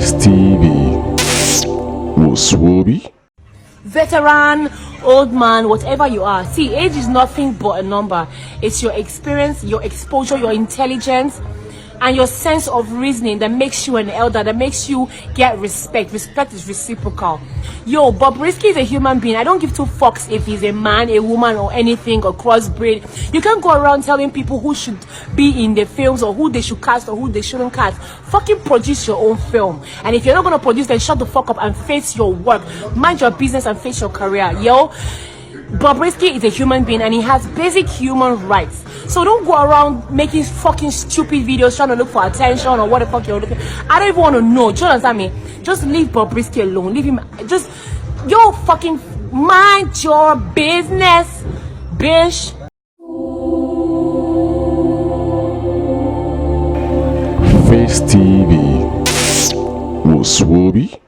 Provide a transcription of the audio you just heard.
Face TV Muswobi. Veteran, old man, whatever you are. See, age is nothing but a number. It's your experience, your exposure, your intelligence, and your sense of reasoning that makes you an elder, that makes you get respect. Respect is reciprocal. Yo, Bobrisky is a human being. I don't give two fucks if he's a man, a woman, or anything, or crossbreed. You can't go around telling people who should be in the films or who they should cast or who they shouldn't cast. Fucking produce your own film. And if you're not gonna produce, then shut the fuck up and face your work. Mind your business and face your career. Yo, Bobrisky is a human being and he has basic human rights. So don't go around making fucking stupid videos trying to look for attention or what the fuck you're looking. I don't even want to know. Do you understand me? Just leave Bobrisky alone. Leave him. Just, yo, fucking mind your business, bitch. Face TV Muswobi.